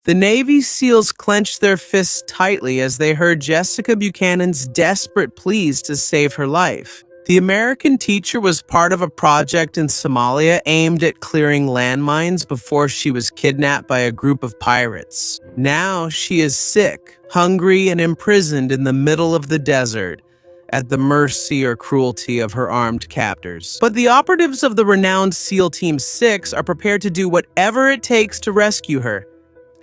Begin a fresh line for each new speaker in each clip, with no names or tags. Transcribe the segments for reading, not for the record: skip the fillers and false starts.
The Navy SEALs clenched their fists tightly as they heard Jessica Buchanan's desperate pleas to save her life. The American teacher was part of a project in Somalia aimed at clearing landmines before she was kidnapped by a group of pirates. Now she is sick, hungry, and imprisoned in the middle of the desert, at the mercy or cruelty of her armed captors. But the operatives of the renowned SEAL Team 6 are prepared to do whatever it takes to rescue her.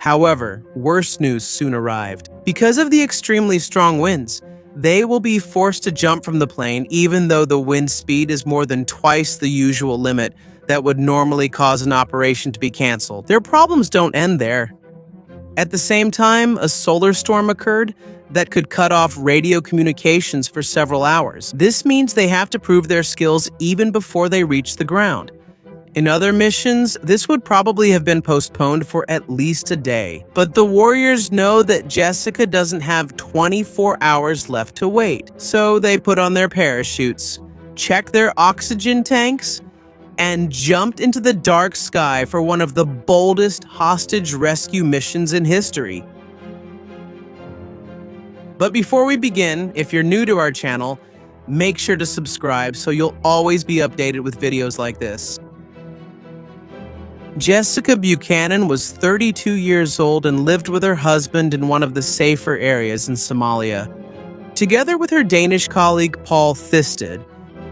However, worse news soon arrived. Because of the extremely strong winds, they will be forced to jump from the plane even though the wind speed is more than twice the usual limit that would normally cause an operation to be canceled. Their problems don't end there. At the same time, a solar storm occurred that could cut off radio communications for several hours. This means they have to prove their skills even before they reach the ground. In other missions, this would probably have been postponed for at least a day. But the warriors know that Jessica doesn't have 24 hours left to wait. So they put on their parachutes, checked their oxygen tanks, and jumped into the dark sky for one of the boldest hostage rescue missions in history. But before we begin, if you're new to our channel, make sure to subscribe so you'll always be updated with videos like this. Jessica Buchanan was 32 years old and lived with her husband in one of the safer areas in Somalia. Together with her Danish colleague Paul Thisted,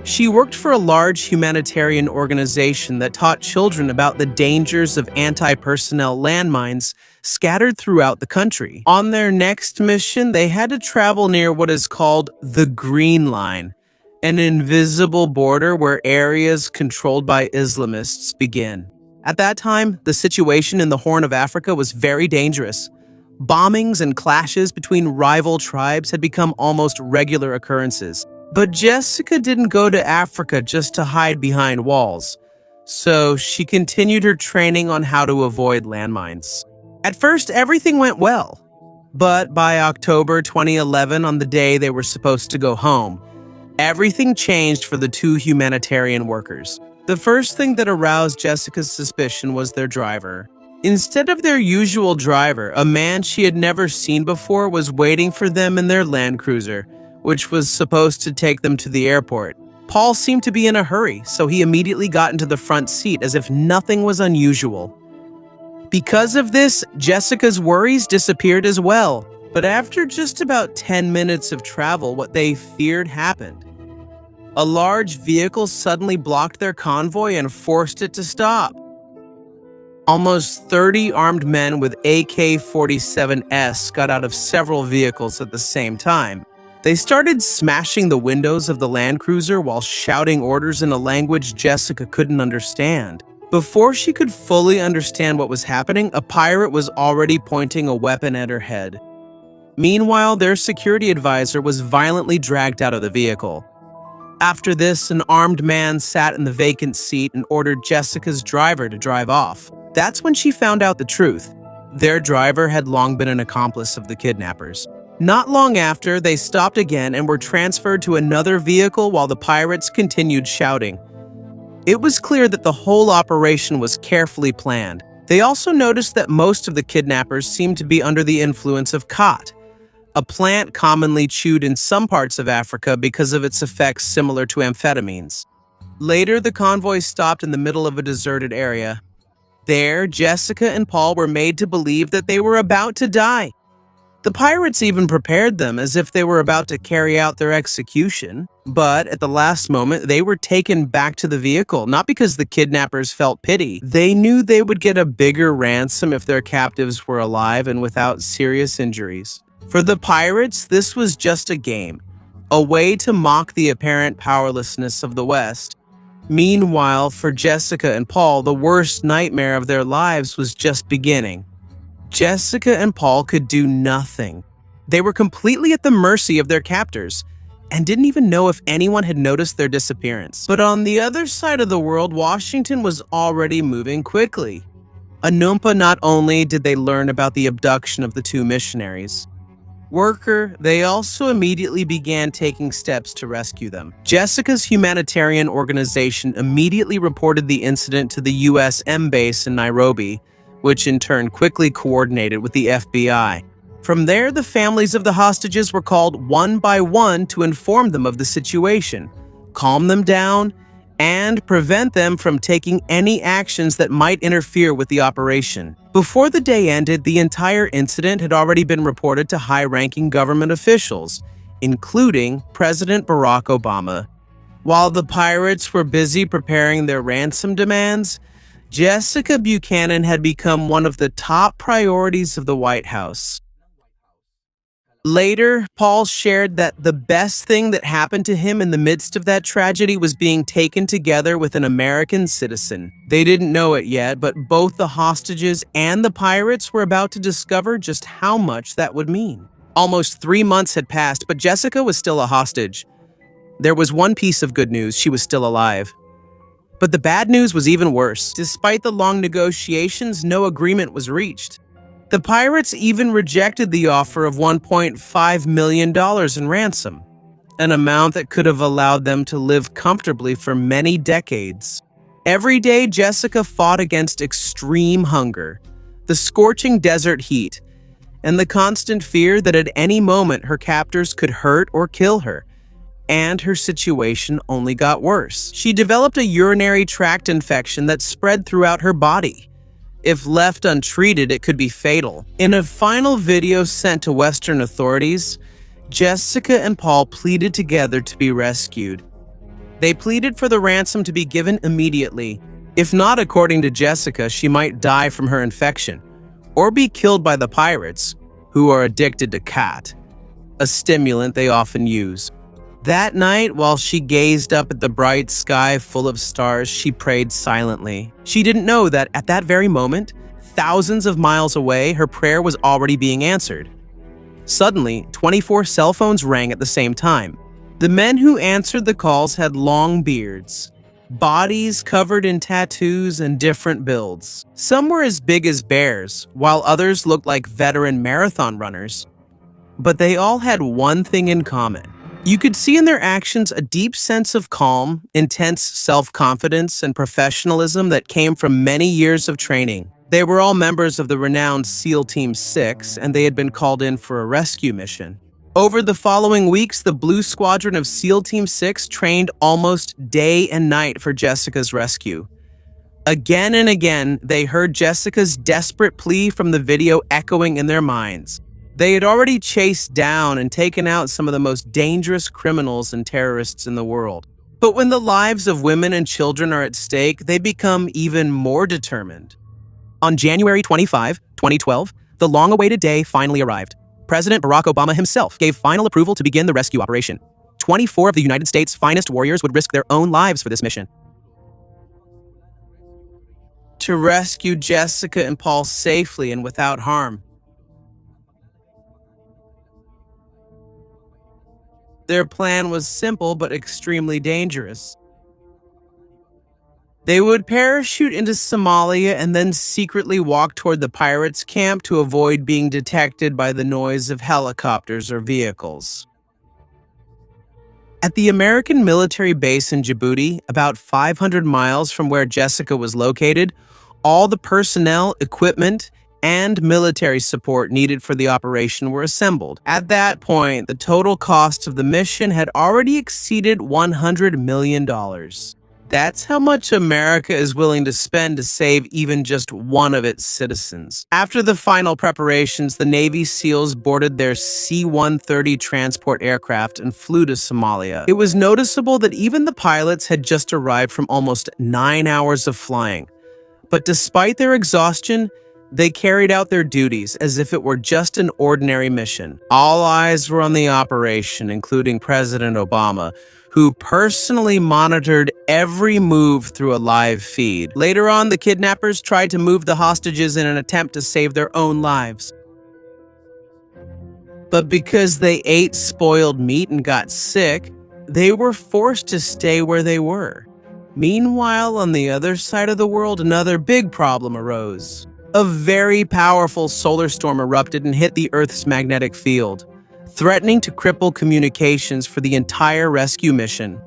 she worked for a large humanitarian organization that taught children about the dangers of anti-personnel landmines scattered throughout the country. On their next mission, they had to travel near what is called the Green Line, an invisible border where areas controlled by Islamists begin. At that time, the situation in the Horn of Africa was very dangerous. Bombings and clashes between rival tribes had become almost regular occurrences. But Jessica didn't go to Africa just to hide behind walls, so she continued her training on how to avoid landmines. At first, everything went well, but by October 2011, on the day they were supposed to go home, everything changed for the two humanitarian workers. The first thing that aroused Jessica's suspicion was their driver. Instead of their usual driver, a man she had never seen before was waiting for them in their Land Cruiser, which was supposed to take them to the airport. Paul seemed to be in a hurry, so he immediately got into the front seat as if nothing was unusual. Because of this, Jessica's worries disappeared as well. But after just about 10 minutes of travel, what they feared happened. A large vehicle suddenly blocked their convoy and forced it to stop. Almost 30 armed men with AK-47s got out of several vehicles at the same time. They started smashing the windows of the Land Cruiser while shouting orders in a language Jessica couldn't understand. Before she could fully understand what was happening, a pirate was already pointing a weapon at her head. Meanwhile, their security advisor was violently dragged out of the vehicle. After this, an armed man sat in the vacant seat and ordered Jessica's driver to drive off. That's when she found out the truth. Their driver had long been an accomplice of the kidnappers. Not long after, they stopped again and were transferred to another vehicle while the pirates continued shouting. It was clear that the whole operation was carefully planned. They also noticed that most of the kidnappers seemed to be under the influence of khat, a plant commonly chewed in some parts of Africa because of its effects similar to amphetamines. Later, the convoy stopped in the middle of a deserted area. There, Jessica and Paul were made to believe that they were about to die. The pirates even prepared them as if they were about to carry out their execution. But at the last moment, they were taken back to the vehicle, not because the kidnappers felt pity. They knew they would get a bigger ransom if their captives were alive and without serious injuries. For the pirates, this was just a game, a way to mock the apparent powerlessness of the West. Meanwhile, for Jessica and Paul, the worst nightmare of their lives was just beginning. Jessica and Paul could do nothing. They were completely at the mercy of their captors and didn't even know if anyone had noticed their disappearance. But on the other side of the world, Washington was already moving quickly. Anumpa, not only did they learn about the abduction of the two missionaries, they also immediately began taking steps to rescue them. Jessica's humanitarian organization immediately reported the incident to the U.S. Embassy in Nairobi, which in turn quickly coordinated with the FBI. From there, the families of the hostages were called one by one to inform them of the situation, calm them down, and prevent them from taking any actions that might interfere with the operation. Before the day ended, the entire incident had already been reported to high-ranking government officials, including President Barack Obama. While the pirates were busy preparing their ransom demands, Jessica Buchanan had become one of the top priorities of the White House. Later, Paul shared that the best thing that happened to him in the midst of that tragedy was being taken together with an American citizen. They didn't know it yet, but both the hostages and the pirates were about to discover just how much that would mean. Almost 3 months had passed, but Jessica was still a hostage. There was one piece of good news: she was still alive. But the bad news was even worse. Despite the long negotiations, no agreement was reached. The pirates even rejected the offer of $1.5 million in ransom, an amount that could have allowed them to live comfortably for many decades. Every day, Jessica fought against extreme hunger, the scorching desert heat, and the constant fear that at any moment her captors could hurt or kill her. And her situation only got worse. She developed a urinary tract infection that spread throughout her body. If left untreated, it could be fatal. In a final video sent to Western authorities, Jessica and Paul pleaded together to be rescued. They pleaded for the ransom to be given immediately. If not, according to Jessica, she might die from her infection or be killed by the pirates, who are addicted to cat, a stimulant they often use. That night, while she gazed up at the bright sky full of stars, she prayed silently. She didn't know that at that very moment, thousands of miles away, her prayer was already being answered. Suddenly, 24 cell phones rang at the same time. The men who answered the calls had long beards, bodies covered in tattoos and different builds. Some were as big as bears, while others looked like veteran marathon runners. But they all had one thing in common. You could see in their actions a deep sense of calm, intense self-confidence, and professionalism that came from many years of training. They were all members of the renowned SEAL Team 6, and they had been called in for a rescue mission. Over the following weeks, the Blue Squadron of SEAL Team 6 trained almost day and night for Jessica's rescue. Again and again, they heard Jessica's desperate plea from the video echoing in their minds. They had already chased down and taken out some of the most dangerous criminals and terrorists in the world. But when the lives of women and children are at stake, they become even more determined. On January 25, 2012, the long-awaited day finally arrived. President Barack Obama himself gave final approval to begin the rescue operation. 24 of the United States' finest warriors would risk their own lives for this mission. To rescue Jessica and Paul safely and without harm. Their plan was simple but extremely dangerous. They would parachute into Somalia and then secretly walk toward the pirates' camp to avoid being detected by the noise of helicopters or vehicles. At the American military base in Djibouti, about 500 miles from where Jessica was located, all the personnel, equipment, and military support needed for the operation were assembled. At that point, the total cost of the mission had already exceeded $100 million. That's how much America is willing to spend to save even just one of its citizens. After the final preparations, the Navy SEALs boarded their C-130 transport aircraft and flew to Somalia. It was noticeable that even the pilots had just arrived from almost 9 hours of flying. But despite their exhaustion, they carried out their duties as if it were just an ordinary mission. All eyes were on the operation, including President Obama, who personally monitored every move through a live feed. Later on, the kidnappers tried to move the hostages in an attempt to save their own lives. But because they ate spoiled meat and got sick, they were forced to stay where they were. Meanwhile, on the other side of the world, another big problem arose. A very powerful solar storm erupted and hit the Earth's magnetic field, threatening to cripple communications for the entire rescue mission.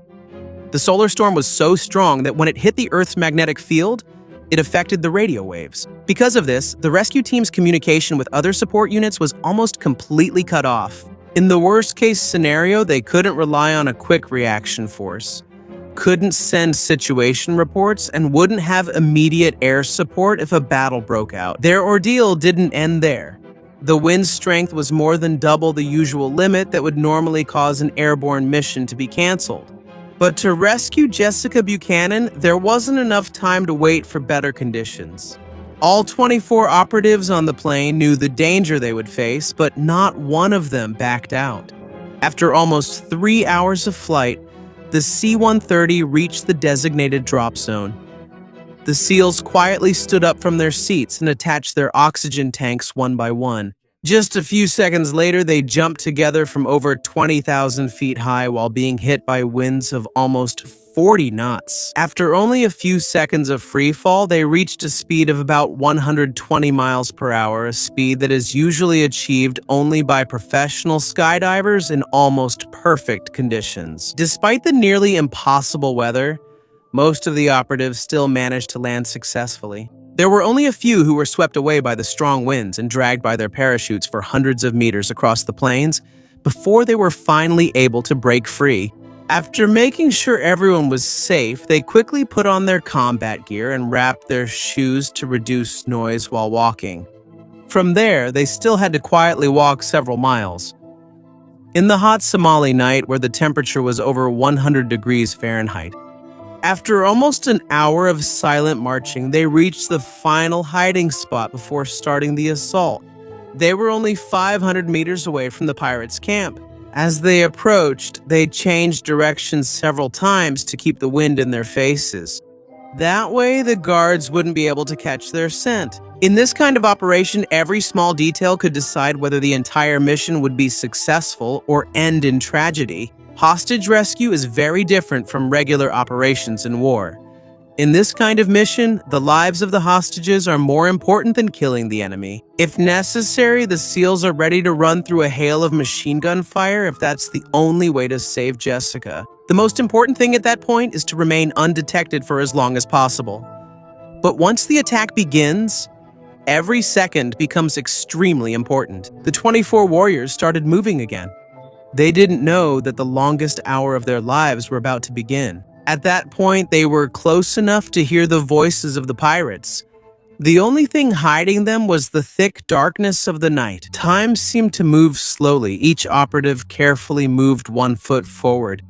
The solar storm was so strong that when it hit the Earth's magnetic field, It affected the radio waves. Because of this, the rescue team's communication with other support units was almost completely cut off. In the worst-case scenario, they couldn't rely on a quick reaction force, couldn't send situation reports, and wouldn't have immediate air support if a battle broke out. Their ordeal didn't end there. The wind strength was more than double the usual limit that would normally cause an airborne mission to be canceled. But to rescue Jessica Buchanan, there wasn't enough time to wait for better conditions. All 24 operatives on the plane knew the danger they would face, but not one of them backed out. After almost 3 hours of flight, the C-130 reached the designated drop zone. The SEALs quietly stood up from their seats and attached their oxygen tanks one by one. Just a few seconds later, they jumped together from over 20,000 feet high while being hit by winds of almost 40 knots. After only a few seconds of free fall, they reached a speed of about 120 miles per hour, a speed that is usually achieved only by professional skydivers in almost perfect conditions. Despite the nearly impossible weather, most of the operatives still managed to land successfully. There were only a few who were swept away by the strong winds and dragged by their parachutes for hundreds of meters across the plains before they were finally able to break free. After making sure everyone was safe, they quickly put on their combat gear and wrapped their shoes to reduce noise while walking. From there, they still had to quietly walk several miles. In the hot Somali night, where the temperature was over 100 degrees Fahrenheit, after almost an hour of silent marching, they reached the final hiding spot before starting the assault. They were only 500 meters away from the pirates' camp. As they approached, they changed directions several times to keep the wind in their faces. That way, the guards wouldn't be able to catch their scent. In this kind of operation, every small detail could decide whether the entire mission would be successful or end in tragedy. Hostage rescue is very different from regular operations in war. In this kind of mission, the lives of the hostages are more important than killing the enemy. If necessary, the SEALs are ready to run through a hail of machine gun fire if that's the only way to save Jessica. The most important thing at that point is to remain undetected for as long as possible. But once the attack begins, every second becomes extremely important. The 24 warriors started moving again. They didn't know that the longest hour of their lives were about to begin. At that point, they were close enough to hear the voices of the pirates. The only thing hiding them was the thick darkness of the night. Time seemed to move slowly. Each operative carefully moved one foot forward.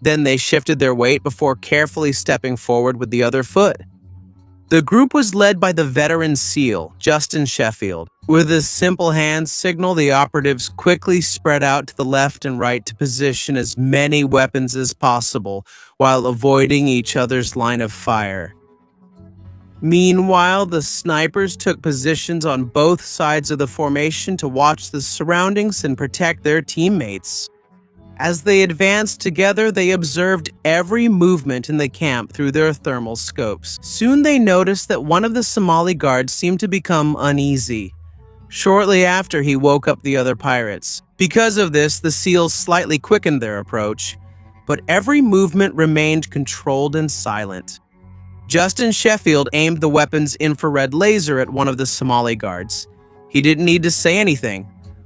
Then they shifted their weight before carefully stepping forward with the other foot. The group was led by the veteran SEAL, Justin Sheffield. With a simple hand signal, the operatives quickly spread out to the left and right to position as many weapons as possible while avoiding each other's line of fire. Meanwhile, the snipers took positions on both sides of the formation to watch the surroundings and protect their teammates. As they advanced together, they observed every movement in the camp through their thermal scopes. Soon they noticed that one of the Somali guards seemed to become uneasy. Shortly after, he woke up the other pirates. Because of this, the SEALs slightly quickened their approach, but every movement remained controlled and silent. Justin Sheffield aimed the weapon's infrared laser at one of the Somali guards. He didn't need to say anything.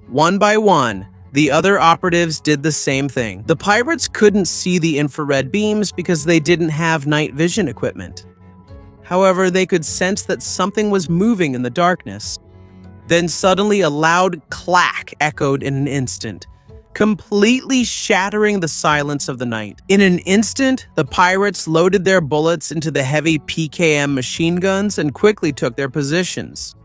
One by one, the other operatives did the same thing. The pirates couldn't see the infrared beams because they didn't have night vision equipment. However, they could sense that something was moving in the darkness. Then suddenly a loud clack echoed in an instant, completely shattering the silence of the night. In an instant, the pirates loaded their bullets into the heavy PKM machine guns and quickly took their positions.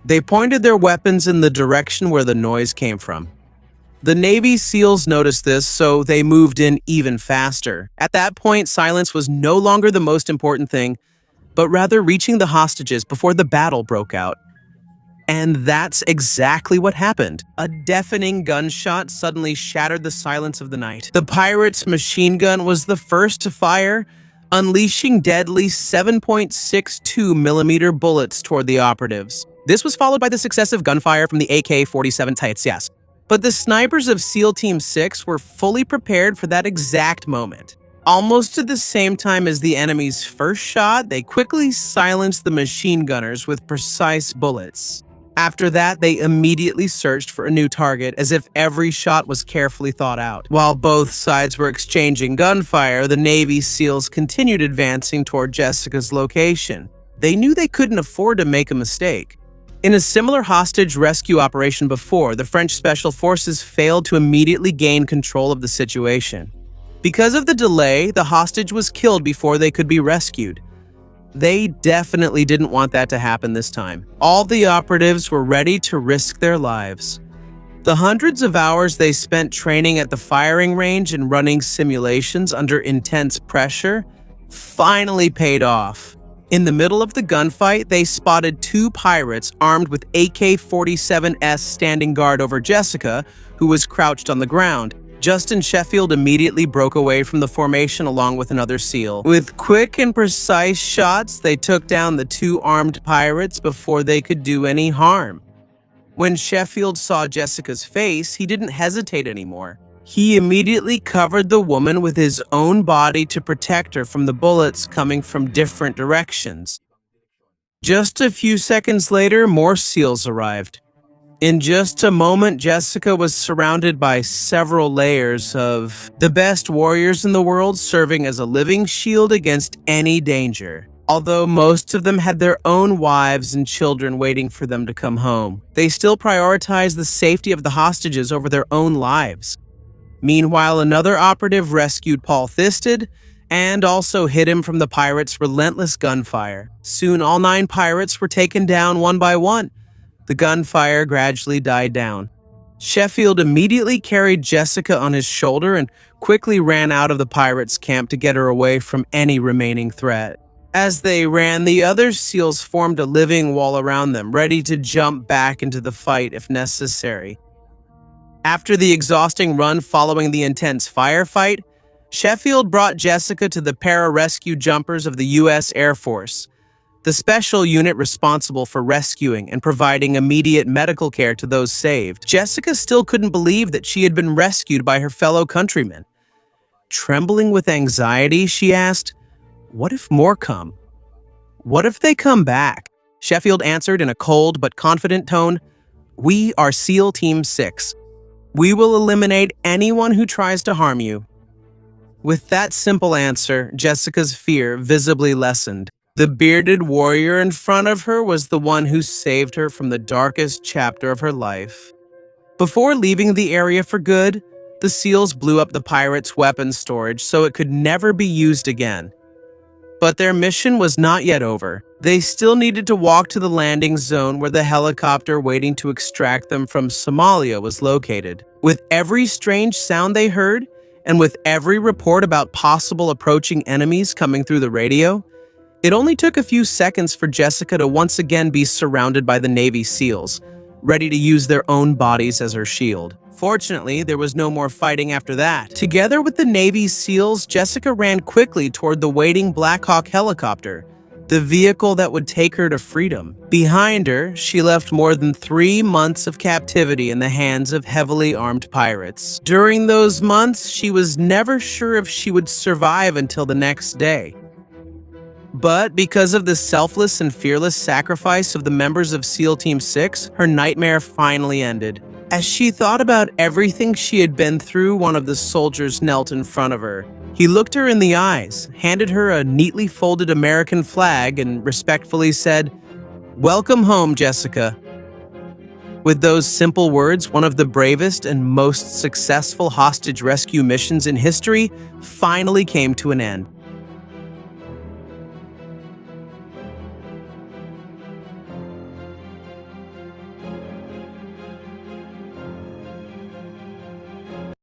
They pointed their weapons in the direction where the noise came from. The Navy SEALs noticed this, so they moved in even faster. At that point, silence was no longer the most important thing, but rather reaching the hostages before the battle broke out. And that's exactly what happened. A deafening gunshot suddenly shattered the silence of the night. The pirates' machine gun was the first to fire, unleashing deadly 7.62 millimeter bullets toward the operatives. This was followed by the successive gunfire from the AK-47 Taitsias. But the snipers of SEAL Team 6 were fully prepared for that exact moment. Almost at the same time as the enemy's first shot, they quickly silenced the machine gunners with precise bullets. After that, they immediately searched for a new target, as if every shot was carefully thought out. While both sides were exchanging gunfire, the Navy SEALs continued advancing toward Jessica's location. They knew they couldn't afford to make a mistake. In a similar hostage rescue operation before, the French Special Forces failed to immediately gain control of the situation. Because of the delay, the hostage was killed before they could be rescued. They definitely didn't want that to happen this time. All the operatives were ready to risk their lives. The hundreds of hours they spent training at the firing range and running simulations under intense pressure finally paid off. In the middle of the gunfight, they spotted two pirates armed with AK-47s standing guard over Jessica, who was crouched on the ground. Justin Sheffield immediately broke away from the formation along with another SEAL. With quick and precise shots, they took down the two armed pirates before they could do any harm. When Sheffield saw Jessica's face, he didn't hesitate anymore. He immediately covered the woman with his own body to protect her from the bullets coming from different directions. Just a few seconds later, more SEALs arrived. In just a moment, Jessica was surrounded by several layers of the best warriors in the world, serving as a living shield against any danger. Although most of them had their own wives and children waiting for them to come home, they still prioritized the safety of the hostages over their own lives. Meanwhile, another operative rescued Paul Thisted and also hid him from the pirates' relentless gunfire. Soon, all 9 pirates were taken down one by one. The gunfire gradually died down. Sheffield immediately carried Jessica on his shoulder and quickly ran out of the pirates' camp to get her away from any remaining threat. As they ran, the other SEALs formed a living wall around them, ready to jump back into the fight if necessary. After the exhausting run following the intense firefight, Sheffield brought Jessica to the pararescue jumpers of the U.S. Air Force, the special unit responsible for rescuing and providing immediate medical care to those saved. Jessica still couldn't believe that she had been rescued by her fellow countrymen. Trembling with anxiety, she asked, "What if more come? What if they come back?" Sheffield answered in a cold but confident tone, "We are SEAL Team 6. We will eliminate anyone who tries to harm you." With that simple answer, Jessica's fear visibly lessened. The bearded warrior in front of her was the one who saved her from the darkest chapter of her life. Before leaving the area for good, the SEALs blew up the pirates' weapons storage so it could never be used again. But their mission was not yet over. They still needed to walk to the landing zone where the helicopter waiting to extract them from Somalia was located. With every strange sound they heard, and with every report about possible approaching enemies coming through the radio, it only took a few seconds for Jessica to once again be surrounded by the Navy SEALs, ready to use their own bodies as her shield. Fortunately, there was no more fighting after that. Together with the Navy SEALs, Jessica ran quickly toward the waiting Black Hawk helicopter, the vehicle that would take her to freedom. Behind her, she left more than 3 months of captivity in the hands of heavily armed pirates. During those months, she was never sure if she would survive until the next day. But because of the selfless and fearless sacrifice of the members of SEAL Team 6, her nightmare finally ended. As she thought about everything she had been through, one of the soldiers knelt in front of her. He looked her in the eyes, handed her a neatly folded American flag, and respectfully said, "Welcome home, Jessica." With those simple words, one of the bravest and most successful hostage rescue missions in history finally came to an end.